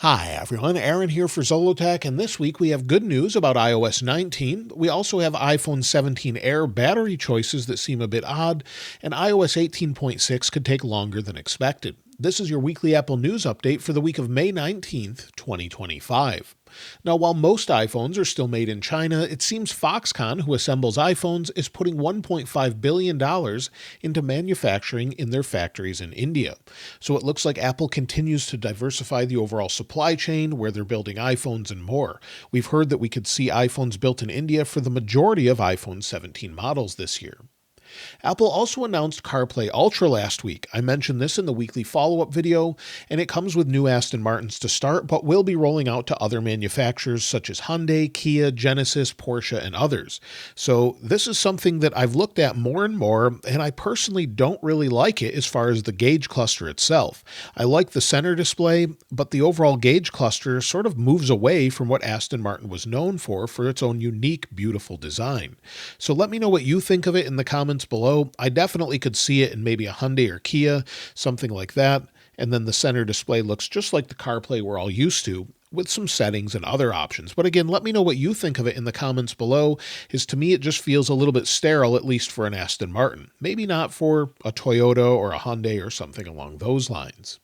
Hi everyone, Aaron here for Zolotech, and this week we have good news about iOS 19. We also have iPhone 17 Air battery choices that seem a bit odd, and iOS 18.6 could take longer than expected. This is your weekly Apple News update for the week of May 19th, 2025. Now, while most iPhones are still made in China, it seems Foxconn, who assembles iPhones, is putting $1.5 billion into manufacturing in their factories in India. So it looks like Apple continues to diversify the overall supply chain where they're building iPhones and more. We've heard that we could see iPhones built in India for the majority of iPhone 17 models this year. Apple also announced CarPlay Ultra last week. I mentioned this in the weekly follow-up video, and it comes with new Aston Martins to start, but will be rolling out to other manufacturers such as Hyundai, Kia, Genesis, Porsche, and others. So this is something that I've looked at more and more, and I personally don't really like it as far as the gauge cluster itself. I like the center display, but the overall gauge cluster sort of moves away from what Aston Martin was known for its own unique, beautiful design. So let me know what you think of it in the comments below. I definitely could see it in maybe a Hyundai or Kia, something like that. And then the center display looks just like the CarPlay we're all used to, with some settings and other options. But again, let me know what you think of it in the comments below, as to me it just feels a little bit sterile, at least for an Aston Martin. Maybe not for a Toyota or a Hyundai or something along those lines.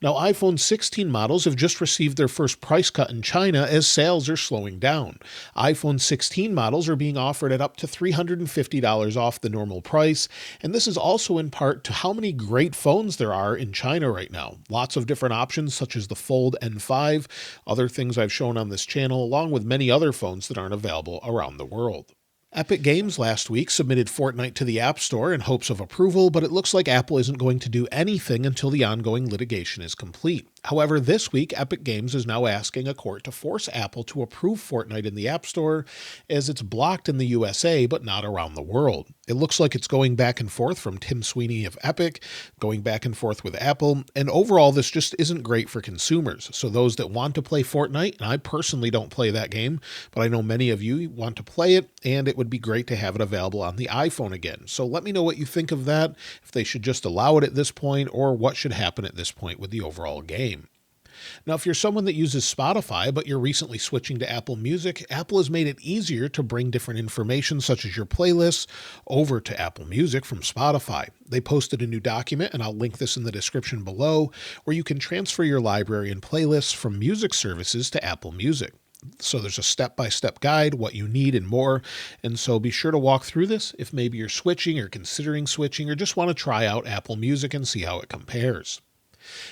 Now, iPhone 16 models have just received their first price cut in China as sales are slowing down. iPhone 16 models are being offered at up to $350 off the normal price, and this is also in part to how many great phones there are in China right now. Lots of different options such as the Fold N5, other things I've shown on this channel, along with many other phones that aren't available around the world. Epic Games last week submitted Fortnite to the App Store in hopes of approval, but it looks like Apple isn't going to do anything until the ongoing litigation is complete. However, this week, Epic Games is now asking a court to force Apple to approve Fortnite in the App Store, as it's blocked in the USA but not around the world. It looks like it's going back and forth from Tim Sweeney of Epic, going back and forth with Apple, and overall this just isn't great for consumers. So those that want to play Fortnite, and I personally don't play that game, but I know many of you want to play it, and it would be great to have it available on the iPhone again. So let me know what you think of that, if they should just allow it at this point, or what should happen at this point with the overall game. Now, if you're someone that uses Spotify, but you're recently switching to Apple Music, Apple has made it easier to bring different information, such as your playlists, over to Apple Music from Spotify. They posted a new document, and I'll link this in the description below, where you can transfer your library and playlists from music services to Apple Music. So there's a step-by-step guide, what you need and more. And so be sure to walk through this if maybe you're switching or considering switching, or just want to try out Apple Music and see how it compares.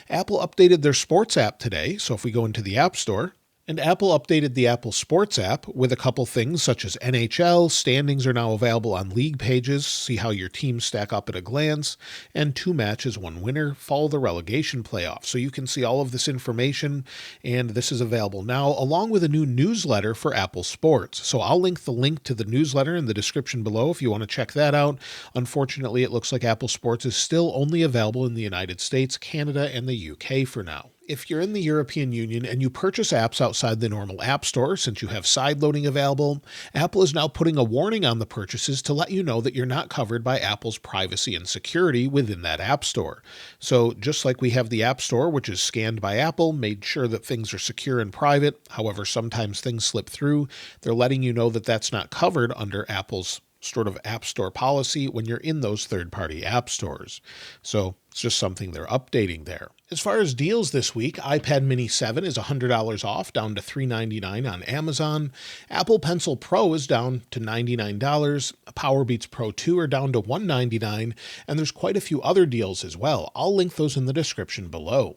Apple updated their Sports app today, so if we go into the App Store, and Apple updated the Apple Sports app with a couple things such as NHL, standings are now available on league pages, see how your teams stack up at a glance, and 2 matches, 1 winner, follow the relegation playoff. So you can see all of this information, and this is available now, along with a new newsletter for Apple Sports. So I'll link the link to the newsletter in the description below if you want to check that out. Unfortunately, it looks like Apple Sports is still only available in the United States, Canada, and the UK for now. If you're in the European Union and you purchase apps outside the normal App Store, since you have sideloading available, Apple is now putting a warning on the purchases to let you know that you're not covered by Apple's privacy and security within that App Store. So just like we have the App Store, which is scanned by Apple, made sure that things are secure and private, however, sometimes things slip through, they're letting you know that that's not covered under Apple's sort of App Store policy when you're in those third-party app stores. So it's just something they're updating there. As far as deals this week, iPad Mini 7 is $100 off, down to $399 on Amazon. Apple Pencil Pro is down to $99. PowerBeats Pro 2 are down to $199, and there's quite a few other deals as well. I'll link those in the description below.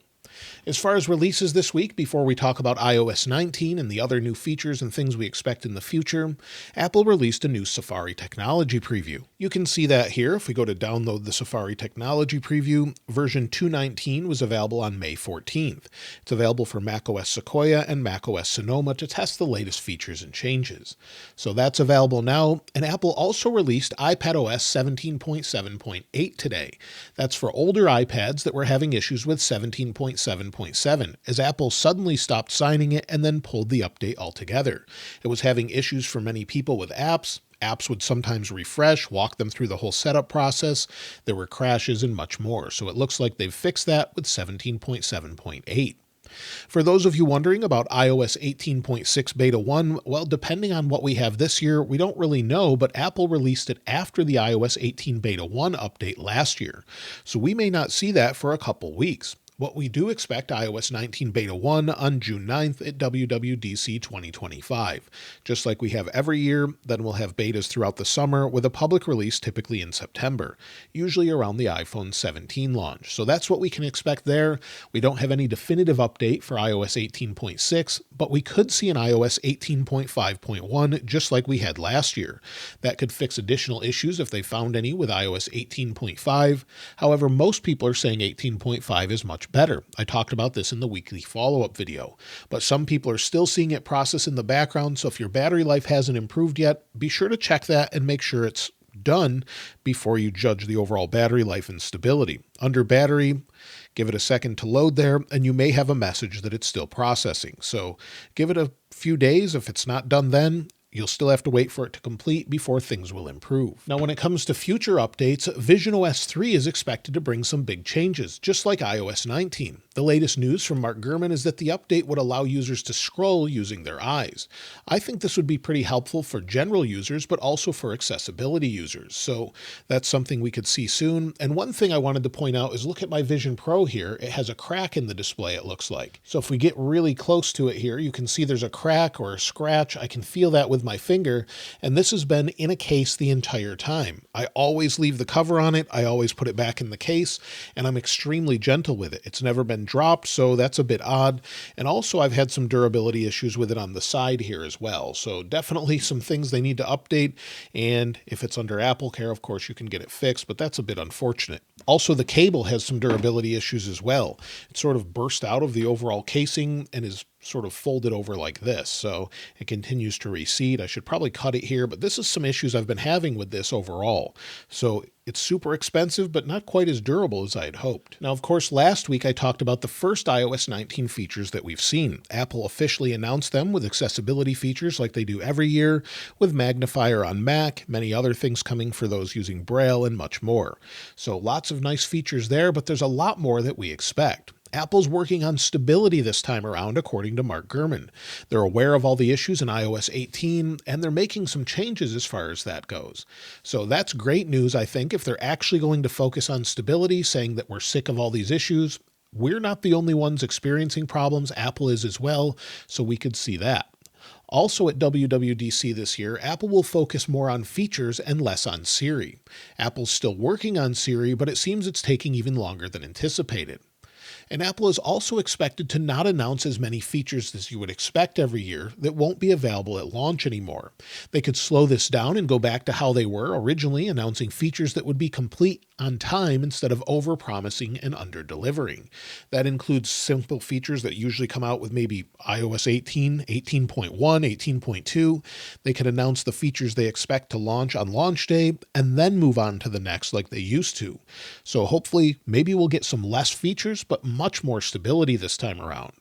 As far as releases this week, before we talk about iOS 19 and the other new features and things we expect in the future, Apple released a new Safari technology preview. You can see that here if we go to download the Safari technology preview. Version 2.19 was available on May 14th. It's available for macOS Sequoia and macOS Sonoma to test the latest features and changes. So that's available now, and Apple also released iPadOS 17.7.8 today. That's for older iPads that were having issues with 17.7.7, as Apple suddenly stopped signing it and then pulled the update altogether. It was having issues for many people with apps. Apps would sometimes refresh, walk them through the whole setup process. There were crashes and much more. So it looks like they've fixed that with 17.7.8. For those of you wondering about iOS 18.6 Beta 1, well, depending on what we have this year, we don't really know, but Apple released it after the iOS 18 Beta 1 update last year, so we may not see that for a couple weeks. But we do expect iOS 19 Beta 1 on June 9th at WWDC 2025. Just like we have every year, then we'll have betas throughout the summer with a public release typically in September, usually around the iPhone 17 launch. So that's what we can expect there. We don't have any definitive update for iOS 18.6, but we could see an iOS 18.5.1 just like we had last year. That could fix additional issues if they found any with iOS 18.5. However, most people are saying 18.5 is much better. I talked about this in the weekly follow-up video, but some people are still seeing it process in the background, so if your battery life hasn't improved yet, be sure to check that and make sure it's done before you judge the overall battery life and stability. Under battery, give it a second to load there, and you may have a message that it's still processing. So give it a few days. If it's not done then, you'll still have to wait for it to complete before things will improve. Now, when it comes to future updates, visionOS 3 is expected to bring some big changes, just like iOS 19. The latest news from Mark Gurman is that the update would allow users to scroll using their eyes. I think this would be pretty helpful for general users, but also for accessibility users. So that's something we could see soon. And one thing I wanted to point out is look at my Vision Pro here. It has a crack in the display, it looks like. So if we get really close to it here, you can see there's a crack or a scratch. I can feel that with my finger, and this has been in a case the entire time. I always leave the cover on it. I always put it back in the case, and I'm extremely gentle with it. It's never been dropped, so that's a bit odd. And also I've had some durability issues with it on the side here as well. So definitely some things they need to update. And if it's under Apple Care, of course, you can get it fixed, but that's a bit unfortunate. Also, the cable has some durability issues as well. It sort of burst out of the overall casing and is sort of folded over like this, so it continues to recede. I should probably cut it here, but this is some issues I've been having with this overall. So it's super expensive, but not quite as durable as I had hoped. Now, of course, last week I talked about the first iOS 19 features that we've seen. Apple officially announced them with accessibility features like they do every year, with Magnifier on Mac, many other things coming for those using Braille, and much more. So lots of nice features there, but there's a lot more that we expect. Apple's working on stability this time around, according to Mark Gurman. They're aware of all the issues in iOS 18, and they're making some changes as far as that goes. So that's great news, I think, if they're actually going to focus on stability, saying that we're sick of all these issues. We're not the only ones experiencing problems. Apple is as well, so we could see that. Also at WWDC this year, Apple will focus more on features and less on Siri. Apple's still working on Siri, but it seems it's taking even longer than anticipated. And Apple is also expected to not announce as many features as you would expect every year that won't be available at launch anymore. They could slow this down and go back to how they were originally, announcing features that would be complete on time instead of over-promising and under-delivering. That includes simple features that usually come out with maybe iOS 18, 18.1, 18.2. They could announce the features they expect to launch on launch day and then move on to the next like they used to. So hopefully, maybe we'll get some less features, but much more stability this time around.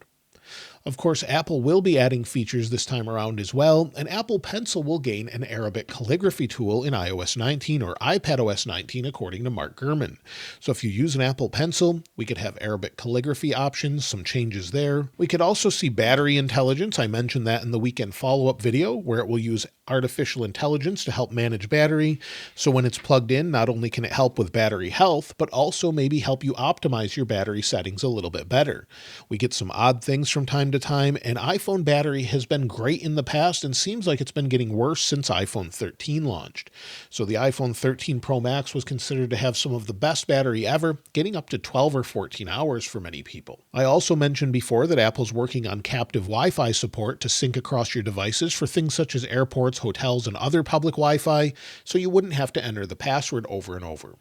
Of course, Apple will be adding features this time around as well, and Apple Pencil will gain an Arabic calligraphy tool in iOS 19 or iPadOS 19, according to Mark Gurman. So if you use an Apple Pencil, we could have Arabic calligraphy options, some changes there. We could also see battery intelligence. I mentioned that in the weekend follow-up video, where it will use artificial intelligence to help manage battery. So when it's plugged in, not only can it help with battery health, but also maybe help you optimize your battery settings a little bit better. We get some odd things from time to time, and iPhone battery has been great in the past and seems like it's been getting worse since iPhone 13 launched. So the iPhone 13 Pro Max was considered to have some of the best battery ever, getting up to 12 or 14 hours for many people. I also mentioned before that Apple's working on captive Wi-Fi support to sync across your devices for things such as airports, hotels, and other public Wi-Fi, so you wouldn't have to enter the password over and over.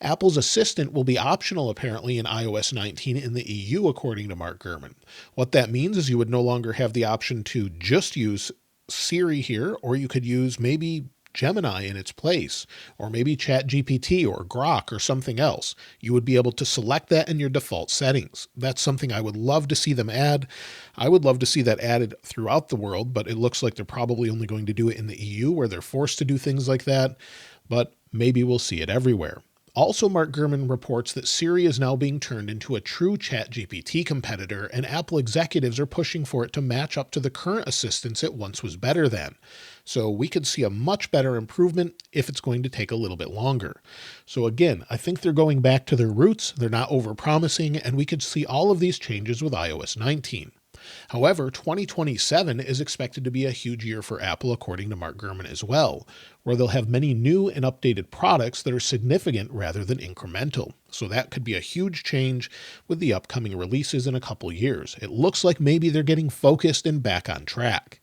Apple's Assistant will be optional apparently in iOS 19 in the EU, according to Mark Gurman. What that means is you would no longer have the option to just use Siri here, or you could use maybe Gemini in its place, or maybe ChatGPT or Grok or something else. You would be able to select that in your default settings. That's something I would love to see them add. I would love to see that added throughout the world, but it looks like they're probably only going to do it in the EU where they're forced to do things like that, but maybe we'll see it everywhere. Also, Mark Gurman reports that Siri is now being turned into a true ChatGPT competitor, and Apple executives are pushing for it to match up to the current assistants it once was better than. So we could see a much better improvement if it's going to take a little bit longer. So again, I think they're going back to their roots. They're not overpromising, and we could see all of these changes with iOS 19. However, 2027 is expected to be a huge year for Apple, according to Mark Gurman as well, where they'll have many new and updated products that are significant rather than incremental. So that could be a huge change with the upcoming releases in a couple years. It looks like maybe they're getting focused and back on track.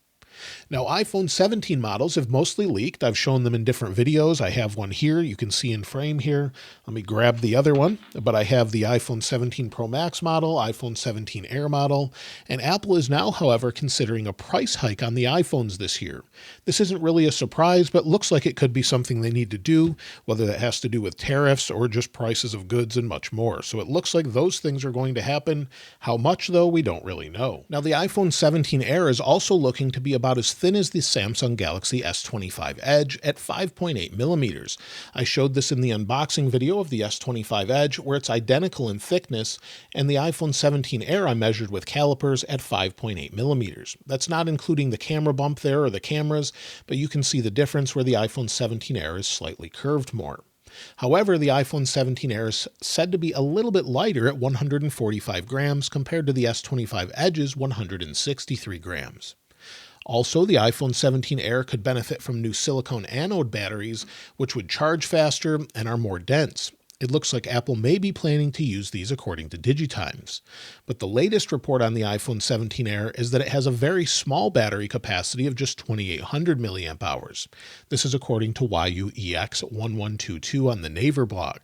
Now, iPhone 17 models have mostly leaked. I've shown them in different videos. I have one here. You can see in frame here. Let me grab the other one. But I have the iPhone 17 Pro Max model, iPhone 17 Air model, and Apple is now, however, considering a price hike on the iPhones this year. This isn't really a surprise, but looks like it could be something they need to do, whether that has to do with tariffs or just prices of goods and much more. So it looks like those things are going to happen. How much, though, we don't really know. Now, the iPhone 17 Air is also looking to be about as thin as the Samsung Galaxy S25 Edge at 5.8 millimeters. I showed this in the unboxing video of the S25 Edge, where it's identical in thickness, and the iPhone 17 Air I measured with calipers at 5.8 millimeters. That's not including the camera bump there or the cameras, but you can see the difference where the iPhone 17 Air is slightly curved more. However, the iPhone 17 Air is said to be a little bit lighter at 145 grams compared to the S25 Edge's 163 grams. Also, the iPhone 17 Air could benefit from new silicone anode batteries, which would charge faster and are more dense. It looks like Apple may be planning to use these according to DigiTimes. But the latest report on the iPhone 17 Air is that it has a very small battery capacity of just 2,800 milliamp hours. This is according to YUEX1122 on the Naver blog.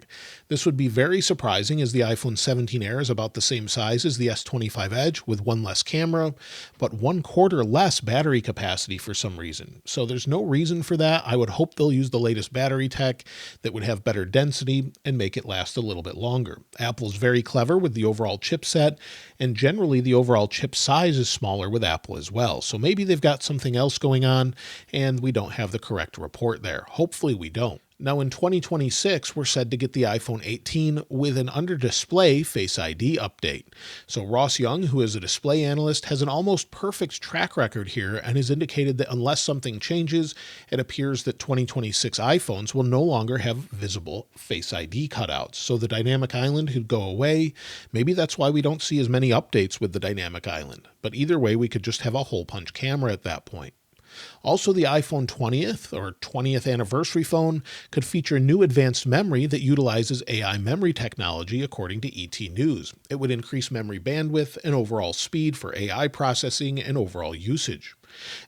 This would be very surprising as the iPhone 17 Air is about the same size as the S25 Edge with one less camera, but 1/4 less battery capacity for some reason. So there's no reason for that. I would hope they'll use the latest battery tech that would have better density and make it last a little bit longer. Apple's very clever with the overall chipset, and generally the overall chip size is smaller with Apple as well. So maybe they've got something else going on and we don't have the correct report there. Hopefully we don't. Now in 2026, we're said to get the iPhone 18 with an under-display Face ID update. So Ross Young, who is a display analyst, has an almost perfect track record here and has indicated that unless something changes, it appears that 2026 iPhones will no longer have visible Face ID cutouts. So the dynamic island could go away. Maybe that's why we don't see as many updates with the dynamic island. But either way, we could just have a hole punch camera at that point. Also, the iPhone 20th or 20th anniversary phone could feature new advanced memory that utilizes AI memory technology, according to ET News. It would increase memory bandwidth and overall speed for AI processing and overall usage.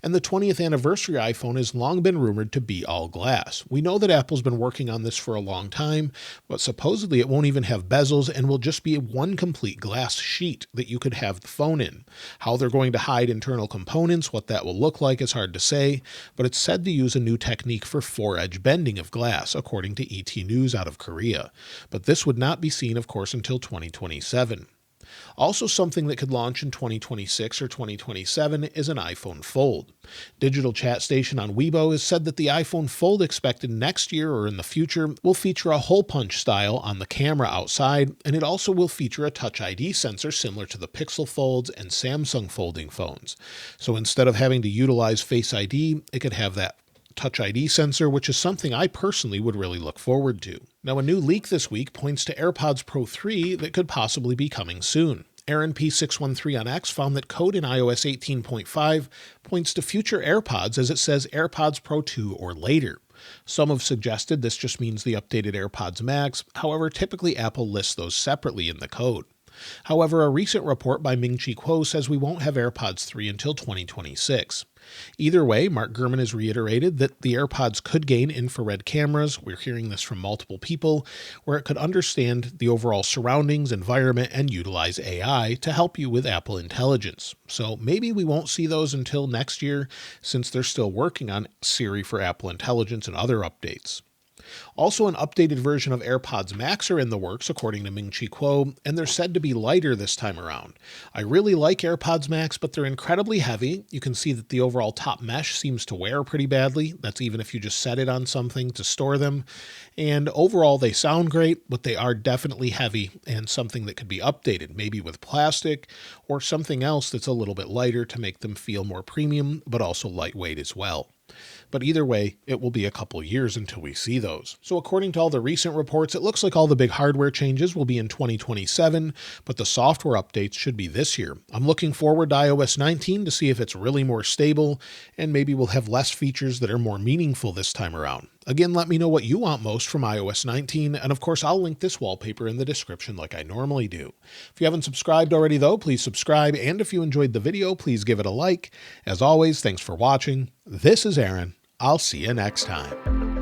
And the 20th anniversary iPhone has long been rumored to be all glass. We know that Apple's been working on this for a long time, but supposedly it won't even have bezels and will just be one complete glass sheet that you could have the phone in. How they're going to hide internal components, what that will look like is hard to say, but it's said to use a new technique for 4-edge bending of glass, according to ET News out of Korea. But this would not be seen, of course, until 2027. Also, something that could launch in 2026 or 2027 is an iPhone Fold. Digital Chat Station on Weibo has said that the iPhone Fold expected next year or in the future will feature a hole punch style on the camera outside, and it also will feature a Touch ID sensor similar to the Pixel Folds and Samsung folding phones. So instead of having to utilize Face ID, it could have that Touch ID sensor, which is something I personally would really look forward to. Now, a new leak this week points to AirPods Pro 3 that could possibly be coming soon. Aaron P613 on X found that code in iOS 18.5 points to future AirPods as it says AirPods Pro 2 or later. Some have suggested this just means the updated AirPods Max. However, typically Apple lists those separately in the code. However, a recent report by Ming-Chi Kuo says we won't have AirPods 3 until 2026. Either way, Mark Gurman has reiterated that the AirPods could gain infrared cameras. We're hearing this from multiple people, where it could understand the overall surroundings, environment, and utilize AI to help you with Apple Intelligence. So maybe we won't see those until next year, since they're still working on Siri for Apple Intelligence and other updates. Also, an updated version of AirPods Max are in the works, according to Ming-Chi Kuo, and they're said to be lighter this time around. I really like AirPods Max, but they're incredibly heavy. You can see that the overall top mesh seems to wear pretty badly. That's even if you just set it on something to store them. And overall, they sound great, but they are definitely heavy and something that could be updated, maybe with plastic or something else that's a little bit lighter to make them feel more premium, but also lightweight as well. But either way, it will be a couple years until we see those. So according to all the recent reports, it looks like all the big hardware changes will be in 2027, but the software updates should be this year. I'm looking forward to iOS 19 to see if it's really more stable, and maybe we'll have less features that are more meaningful this time around. Again, let me know what you want most from iOS 19, and of course I'll link this wallpaper in the description like I normally do. If you haven't subscribed already though, please subscribe, and if you enjoyed the video, please give it a like. As always, thanks for watching. This is Aaron. I'll see you next time.